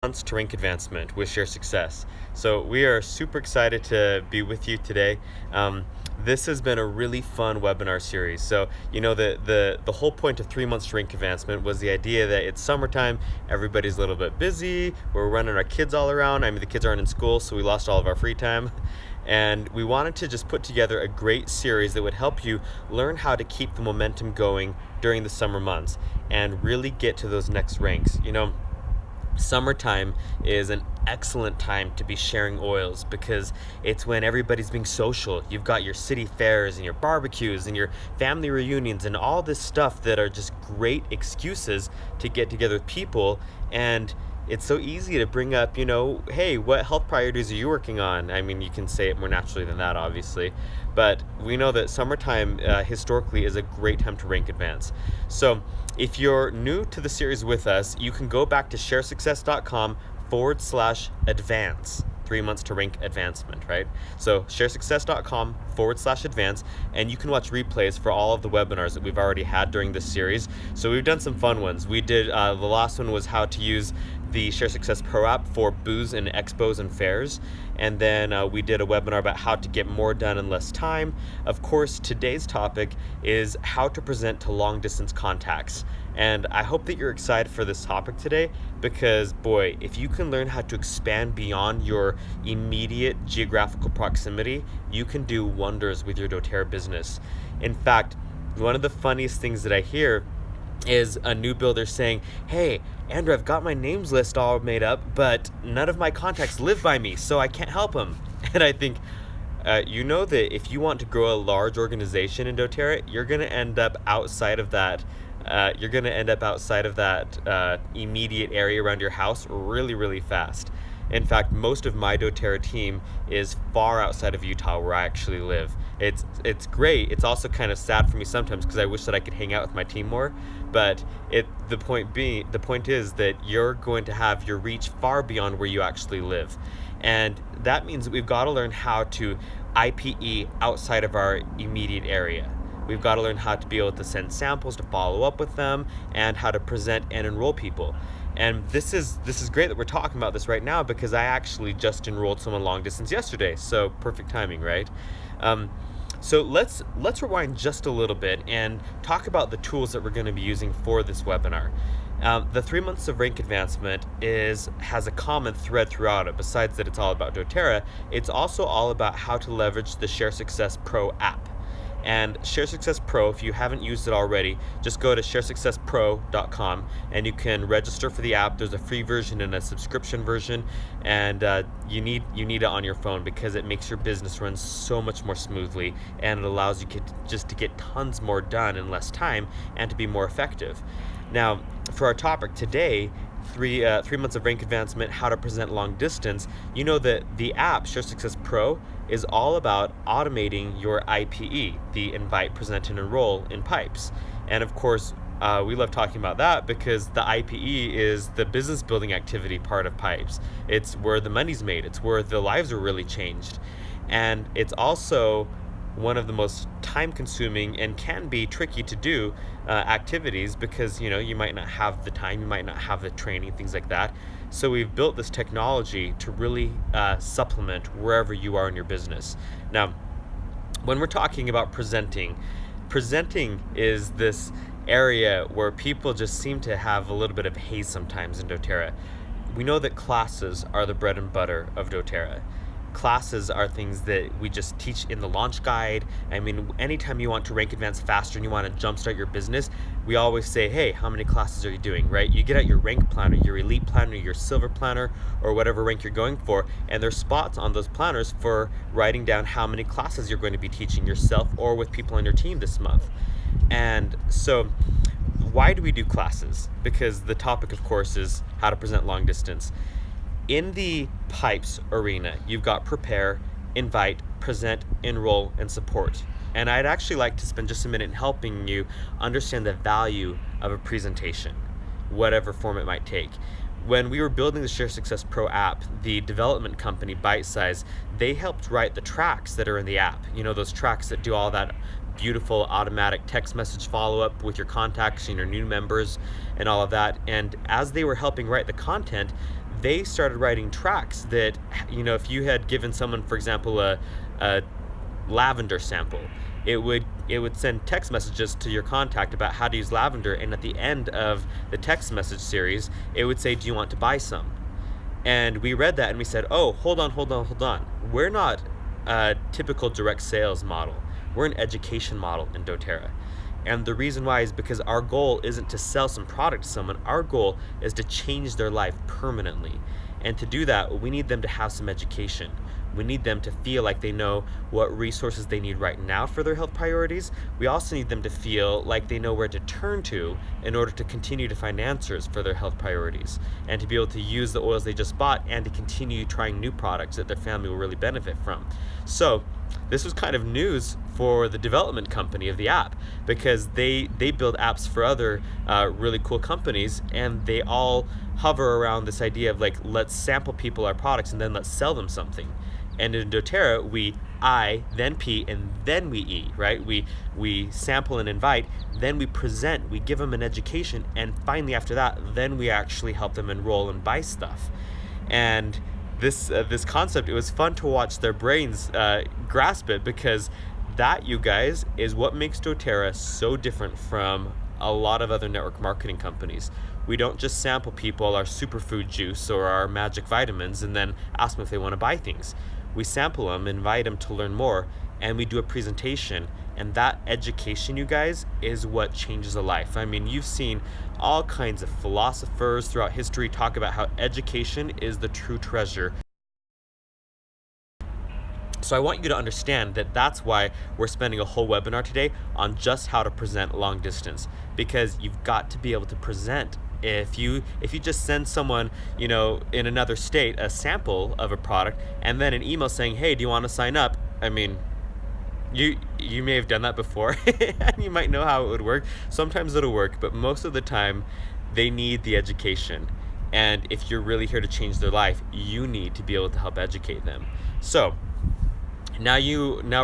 Months to rank advancement with Share Success. So we are super excited to be with you today. This has been a really fun webinar series. So the whole point of 3 months to rank advancement was the idea that it's summertime, everybody's a little bit busy, we're running our kids all around. I mean, the kids aren't in school, so we lost all of our free time. And we wanted to just put together a great series that would help you learn how to keep the momentum going during the summer months and really get to those next ranks. Summertime is an excellent time to be sharing oils because it's when everybody's being social. You've got your city fairs and your barbecues and your family reunions and all this stuff that are just great excuses to get together with people. And it's so easy to bring up, hey, what health priorities are you working on? I mean, you can say it more naturally than that, obviously, but we know that summertime historically is a great time to rank advance. So if you're new to the series with us, you can go back to sharesuccess.com/advance. 3 months to rank advancement, right? So sharesuccess.com/advance, and you can watch replays for all of the webinars that we've already had during this series. So we've done some fun ones. We did, the last one was how to use the Share Success Pro app for booths and expos and fairs. And then we did a webinar about how to get more done in less time. Of course, today's topic is how to present to long distance contacts. And I hope that you're excited for this topic today because, boy, if you can learn how to expand beyond your immediate geographical proximity, you can do wonders with your doTERRA business. In fact, one of the funniest things that I hear is a new builder saying, hey, Andrew, I've got my names list all made up, but none of my contacts live by me, so I can't help them. And I think, that if you want to grow a large organization in doTERRA, you're going to end up outside of that. Immediate area around your house really, really fast. In fact, most of my doTERRA team is far outside of Utah where I actually live. It's great. It's also kind of sad for me sometimes because I wish that I could hang out with my team more. But the point is that you're going to have your reach far beyond where you actually live. And that means that we've got to learn how to IPE outside of our immediate area. We've got to learn how to be able to send samples, to follow up with them, and how to present and enroll people. And this is great that we're talking about this right now because I actually just enrolled someone long distance yesterday. So perfect timing, right? So let's rewind just a little bit and talk about the tools that we're going to be using for this webinar. The 3 months of rank advancement has a common thread throughout it. Besides that it's all about doTERRA, it's also all about how to leverage the Share Success Pro app. And Share Success Pro, if you haven't used it already, just go to sharesuccesspro.com and you can register for the app. There's a free version and a subscription version, and you need it on your phone because it makes your business run so much more smoothly, and it allows you to get tons more done in less time and to be more effective. Now, for our topic today, 3 months of rank advancement, how to present long distance, you know that the app Share Success Pro is all about automating your IPE, the invite, present, and enroll in Pipes. And of course, we love talking about that because the IPE is the business building activity part of Pipes. It's where the money's made. It's where the lives are really changed. And it's also one of the most time-consuming and can be tricky to do activities because you might not have the time, you might not have the training, things like that. So we've built this technology to really supplement wherever you are in your business. Now, when we're talking about presenting is this area where people just seem to have a little bit of haze sometimes in doTERRA. We know that classes are the bread and butter of doTERRA. Classes are things that we just teach in the launch guide. I mean, anytime you want to rank advance faster and you want to jumpstart your business, we always say, hey, how many classes are you doing, right? You get out your rank planner, your elite planner, your silver planner, or whatever rank you're going for, and there's spots on those planners for writing down how many classes you're going to be teaching yourself or with people on your team this month. And so why do we do classes? Because the topic, of course, is how to present long distance. In the Pipes arena, you've got prepare, invite, present, enroll, and support. And I'd actually like to spend just a minute in helping you understand the value of a presentation, whatever form it might take. When we were building the Share Success Pro app, the development company, Bitesize, they helped write the tracks that are in the app. Those tracks that do all that beautiful automatic text message follow-up with your contacts and your new members and all of that. And as they were helping write the content, they started writing tracks that, if you had given someone, for example, a lavender sample, it would send text messages to your contact about how to use lavender, and at the end of the text message series, it would say, do you want to buy some? And we read that and we said, oh, hold on. We're not a typical direct sales model. We're an education model in doTERRA. And the reason why is because our goal isn't to sell some product to someone. Our goal is to change their life permanently. And to do that, we need them to have some education. We need them to feel like they know what resources they need right now for their health priorities. We also need them to feel like they know where to turn to in order to continue to find answers for their health priorities, and to be able to use the oils they just bought and to continue trying new products that their family will really benefit from. So this was kind of news for the development company of the app, because they build apps for other really cool companies, and they all hover around this idea of like, let's sample people our products and then let's sell them something. And in doTERRA, we I, then P, and then we E, right? We sample and invite, then we present, we give them an education, and finally after that, then we actually help them enroll and buy stuff. And this concept, it was fun to watch their brains grasp it, because that, you guys, is what makes doTERRA so different from a lot of other network marketing companies. We don't just sample people our superfood juice or our magic vitamins and then ask them if they want to buy things. We sample them, invite them to learn more, and we do a presentation. And that education, you guys, is what changes a life. I mean, you've seen all kinds of philosophers throughout history talk about how education is the true treasure. So I want you to understand that that's why we're spending a whole webinar today on just how to present long distance, because you've got to be able to present. If you just send someone, in another state a sample of a product and then an email saying, hey, do you want to sign up? I mean, you may have done that before and you might know how it would work. Sometimes it'll work, but most of the time they need the education. And if you're really here to change their life, you need to be able to help educate them. So now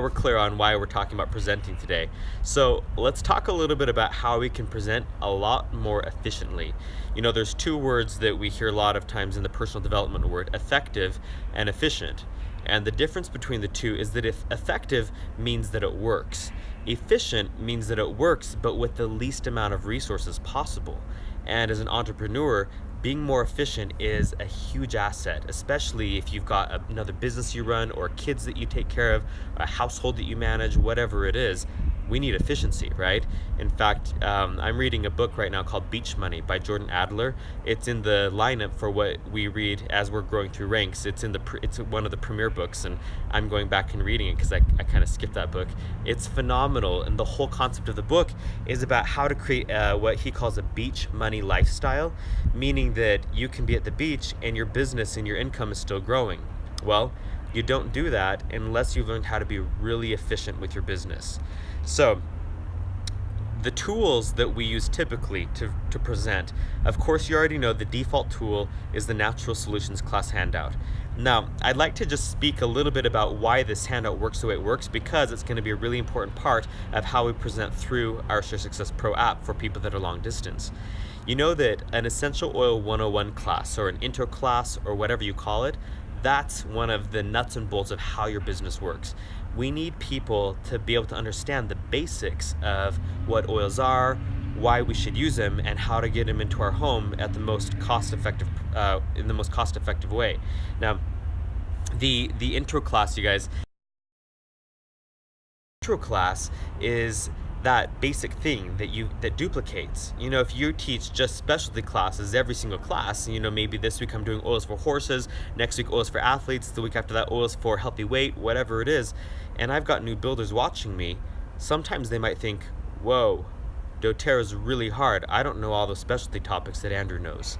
we're clear on why we're talking about presenting today. So let's talk a little bit about how we can present a lot more efficiently. There's two words that we hear a lot of times in the personal development word, effective and efficient. And the difference between the two is that if effective means that it works, efficient means that it works but with the least amount of resources possible. And as an entrepreneur, being more efficient is a huge asset, especially if you've got another business you run or kids that you take care of, a household that you manage, whatever it is. We need efficiency, right? In fact, I'm reading a book right now called Beach Money by Jordan Adler. It's in the lineup for what we read as we're growing through ranks. It's one of the premier books, and I'm going back and reading it because I kind of skipped that book. It's phenomenal, and the whole concept of the book is about how to create what he calls a beach money lifestyle, meaning that you can be at the beach and your business and your income is still growing. Well, you don't do that unless you've learned how to be really efficient with your business. So the tools that we use typically to present, of course, you already know the default tool is the Natural Solutions class handout. Now, I'd like to just speak a little bit about why this handout works the way it works, because it's going to be a really important part of how we present through our Share Success Pro app for people that are long distance. You know that an Essential Oil 101 class or an intro class or whatever you call it, that's one of the nuts and bolts of how your business works. We need people to be able to understand the basics of what oils are, why we should use them, and how to get them into our home at the most cost-effective, in the most cost-effective way. Now, the intro class, you guys, intro class is that basic thing that duplicates. If you teach just specialty classes every single class, maybe this week I'm doing oils for horses, next week oils for athletes, the week after that oils for healthy weight, whatever it is, and I've got new builders watching me, sometimes they might think, whoa, doTERRA is really hard. I don't know all those specialty topics that Andrew knows.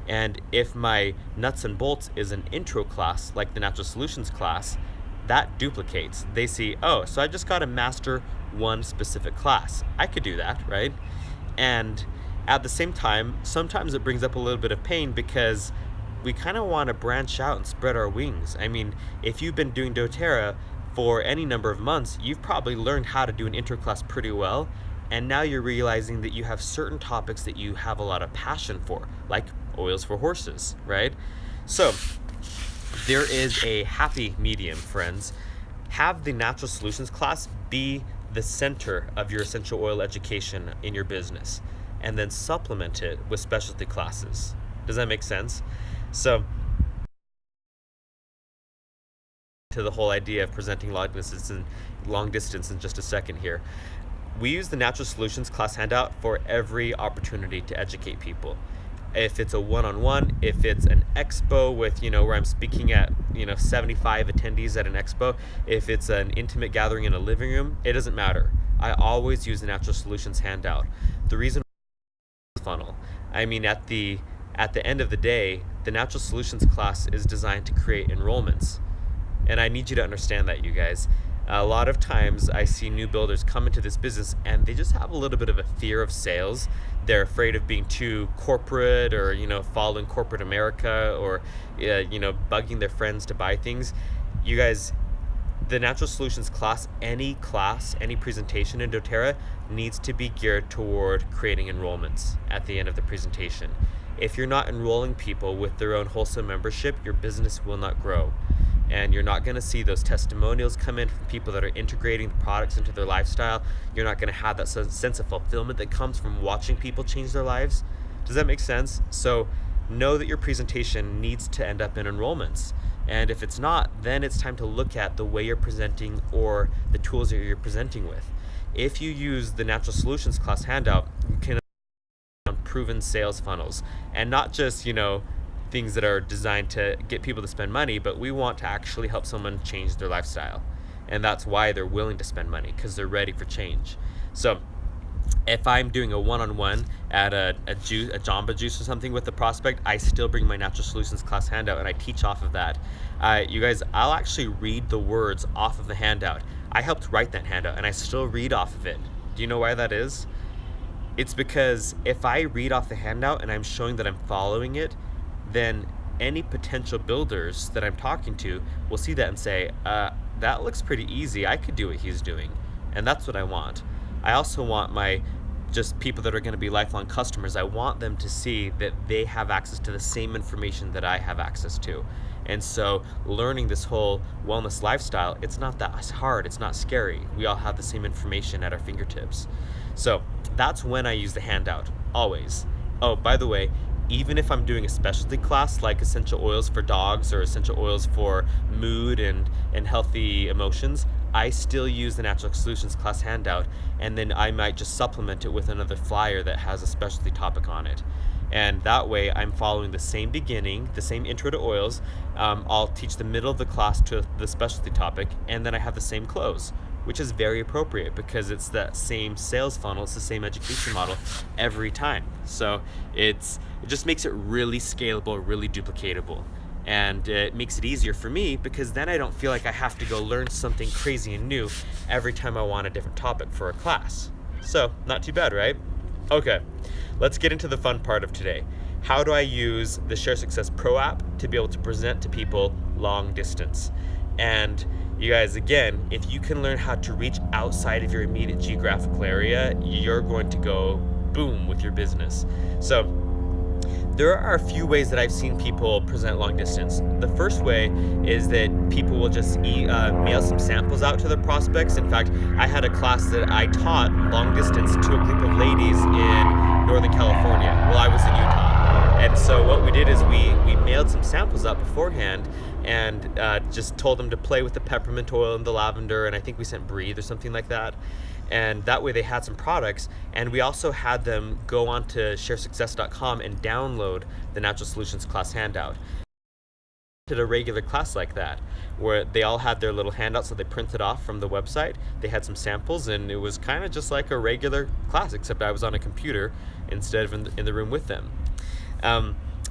And if my nuts and bolts is an intro class, like the Natural Solutions class, that duplicates. They see, oh, so I just got to master one specific class. I could do that, right? And at the same time, sometimes it brings up a little bit of pain because we kind of want to branch out and spread our wings. I mean, if you've been doing doTERRA for any number of months, you've probably learned how to do an intro class pretty well, and now you're realizing that you have certain topics that you have a lot of passion for, like oils for horses, right? So there is a happy medium, friends. Have the natural solutions class be the center of your essential oil education in your business, and then supplement it with specialty classes. Does that make sense? So to the whole idea of presenting long distance in just a second here. We use the natural solutions class handout for every opportunity to educate people. If it's a one-on-one, if it's an expo with, where I'm speaking at, 75 attendees at an expo, if it's an intimate gathering in a living room, it doesn't matter. I always use the natural solutions handout. The reason funnel, I mean, at the end of the day, the natural solutions class is designed to create enrollments. And I need you to understand that, you guys. A lot of times I see new builders come into this business and they just have a little bit of a fear of sales. They're afraid of being too corporate, or, following corporate America, or, bugging their friends to buy things. You guys, the natural solutions class, any presentation in doTERRA needs to be geared toward creating enrollments at the end of the presentation. If you're not enrolling people with their own wholesale membership, your business will not grow. And you're not going to see those testimonials come in from people that are integrating the products into their lifestyle. You're not going to have that sense of fulfillment that comes from watching people change their lives. Does that make sense? So know that your presentation needs to end up in enrollments. And if it's not, then it's time to look at the way you're presenting or the tools that you're presenting with. If you use the Natural Solutions class handout, you can proven sales funnels, and not just, things that are designed to get people to spend money, but we want to actually help someone change their lifestyle. And that's why they're willing to spend money, because they're ready for change. So if I'm doing a one-on-one at a Jamba Juice or something with the prospect, I still bring my Natural Solutions class handout and I teach off of that. You guys, I'll actually read the words off of the handout. I helped write that handout and I still read off of it. Do you know why that is? It's because if I read off the handout and I'm showing that I'm following it, then any potential builders that I'm talking to will see that and say, that looks pretty easy. I could do what he's doing. And that's what I want. I also want my just people that are going to be lifelong customers, I want them to see that they have access to the same information that I have access to. And so learning this whole wellness lifestyle, it's not that hard. It's not scary. We all have the same information at our fingertips. So that's when I use the handout, always. Oh, by the way, even if I'm doing a specialty class like essential oils for dogs or essential oils for mood and healthy emotions, I still use the Natural Solutions class handout, and then I might just supplement it with another flyer that has a specialty topic on it. And that way I'm following the same beginning, the same intro to oils. I'll teach the middle of the class to the specialty topic, and then I have the same close, which is very appropriate because it's that same sales funnel, it's the same education model every time. So it just makes it really scalable, really duplicatable. And it makes it easier for me because then I don't feel like I have to go learn something crazy and new every time I want a different topic for a class. So, not too bad, right? Okay, let's get into the fun part of today. How do I use the Share Success Pro app to be able to present to people long distance? And you guys, again, if you can learn how to reach outside of your immediate geographical area, you're going to go boom with your business. So there are a few ways that I've seen people present long distance. The first way is that people will just mail some samples out to their prospects. In fact, I had a class that I taught long distance to a group of ladies in Northern California. Well, I was in Utah. And so what we did is we mailed some samples out beforehand and just told them to play with the peppermint oil and the lavender, and I think we sent Breathe or something like that. And that way they had some products, and we also had them go on to sharesuccess.com and download the Natural Solutions class handout. Did a regular class like that, where they all had their little handouts that they printed off from the website. They had some samples, and it was kind of just like a regular class, except I was on a computer instead of in the room with them.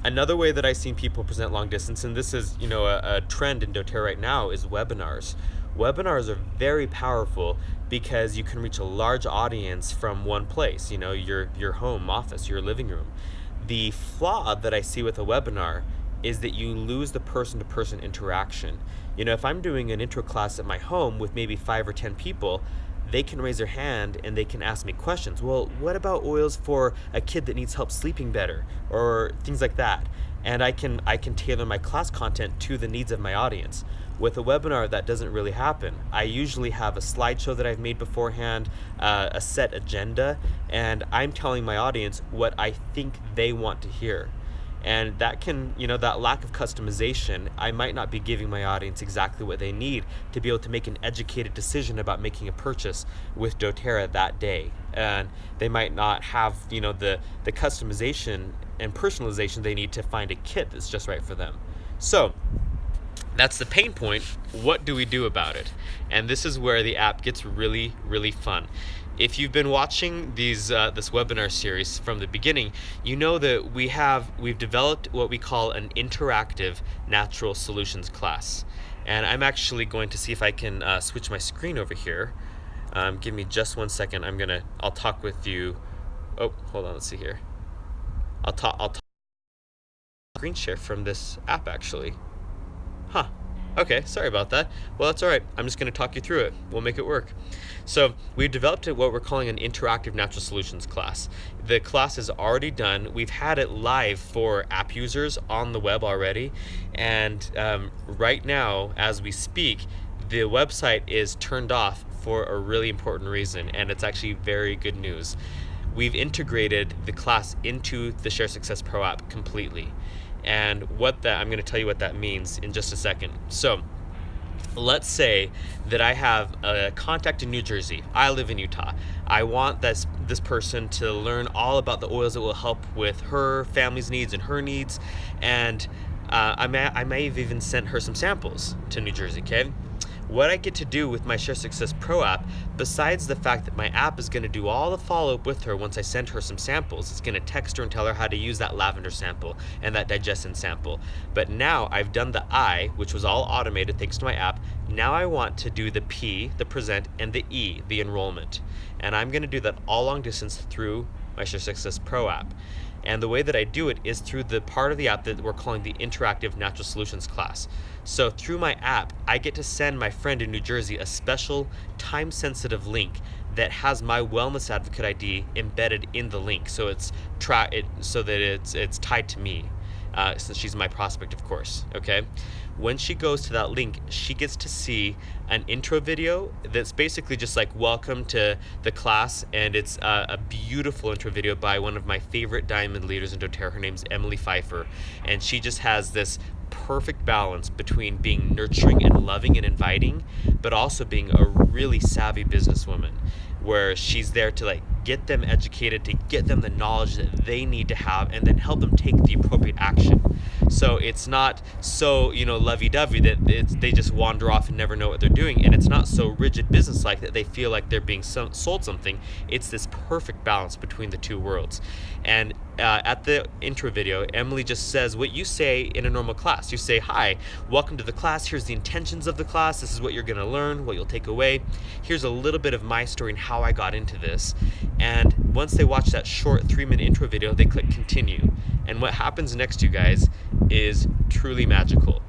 Another way that I've seen people present long distance, and this is a trend in doTERRA right now, is webinars. Webinars are very powerful because you can reach a large audience from one place, your home office, your living room. The flaw that I see with a webinar is that you lose the person-to-person interaction. If I'm doing an intro class at my home with maybe 5 or 10 people, they can raise their hand and they can ask me questions. Well, what about oils for a kid that needs help sleeping better, or things like that? and I can tailor my class content to the needs of my audience. With a webinar, that doesn't really happen. I usually have a slideshow that I've made beforehand, a set agenda, and I'm telling my audience what I think they want to hear. And that can, that lack of customization, I might not be giving my audience exactly what they need to be able to make an educated decision about making a purchase with doTERRA that day. And they might not have, the customization and personalization they need to find a kit that's just right for them. So that's the pain point. What do we do about it? And this is where the app gets really, really fun. If you've been watching this webinar series from the beginning, you know that we've developed what we call an interactive natural solutions class. And I'm actually going to see if I can switch my screen over here. Give me just 1 second. I'll talk with you. Oh, hold on. Let's see here. I'll talk screen share from this app actually. Huh. Okay, sorry about that. Well, that's all right. I'm just going to talk you through it. We'll make it work. So we've developed what we're calling an interactive natural solutions class. The class is already done. We've had it live for app users on the web already. And right now, as we speak, the website is turned off for a really important reason. And it's actually very good news. We've integrated the class into the Share Success Pro app completely. And I'm going to tell you what that means in just a second. So let's say that I have a contact in New Jersey. I live in Utah. I want this person to learn all about the oils that will help with her family's needs and her needs. And I may have even sent her some samples to New Jersey, okay? What I get to do with my Share Success Pro app, besides the fact that my app is going to do all the follow-up with her once I send her some samples, it's going to text her and tell her how to use that lavender sample and that digestin sample. But now I've done the I, which was all automated thanks to my app. Now I want to do the P, the present, and the E, the enrollment. And I'm going to do that all long distance through my Share Success Pro app. And the way that I do it is through the part of the app that we're calling the Interactive Natural Solutions class. So through my app, I get to send my friend in New Jersey a special time-sensitive link that has my Wellness Advocate ID embedded in the link. So it's tied to me, since she's my prospect, of course. Okay. When she goes to that link, she gets to see an intro video that's basically just like welcome to the class, and it's a beautiful intro video by one of my favorite diamond leaders in doTERRA. Her name's Emily Pfeiffer, and she just has this perfect balance between being nurturing and loving and inviting, but also being a really savvy businesswoman, where she's there to get them educated, to get them the knowledge that they need to have, and then help them take the appropriate action. So it's not so lovey-dovey that they just wander off and never know what they're doing, and it's not so rigid business-like that they feel like they're being sold something. It's this perfect balance between the two worlds. And at the intro video, Emily just says what you say in a normal class. You say, "Hi, welcome to the class. Here's the intentions of the class. This is what you're going to learn, what you'll take away. Here's a little bit of my story and how I got into this." And once they watch that short 3-minute intro video, they click continue. And what happens next, you guys, is truly magical.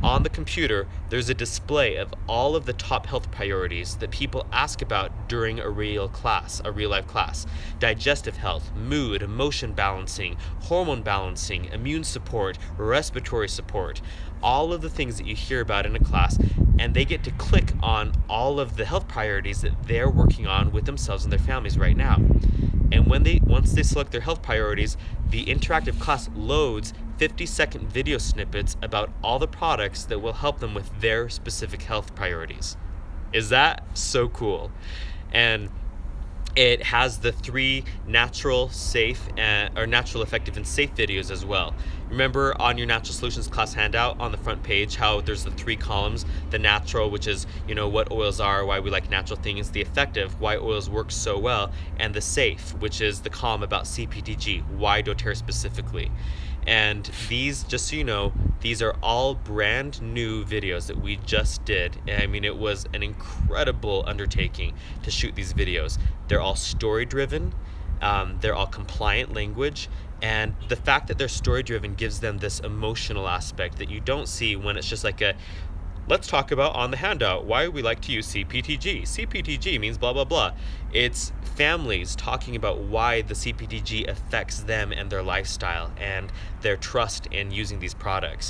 On the computer, there's a display of all of the top health priorities that people ask about during a real life class. Digestive health, mood, emotion balancing, hormone balancing, immune support, respiratory support, all of the things that you hear about in a class, and they get to click on all of the health priorities that they're working on with themselves and their families right now. And once they select their health priorities, the interactive class loads 50-second video snippets about all the products that will help them with their specific health priorities. Is that so cool? And it has the 3 natural, effective, and safe videos as well. Remember on your Natural Solutions class handout on the front page how there's the 3 columns: the natural, which is what oils are, why we like natural things; the effective, why oils work so well; and the safe, which is the column about CPTG, why doTERRA specifically. And these, just so you know, these are all brand new videos that we just did. I mean, it was an incredible undertaking to shoot these videos. They're all story driven. They're all compliant language. And the fact that they're story driven gives them this emotional aspect that you don't see when it's just like a let's talk about on the handout why we like to use CPTG. CPTG means blah, blah, blah. It's families talking about why the CPTG affects them and their lifestyle and their trust in using these products.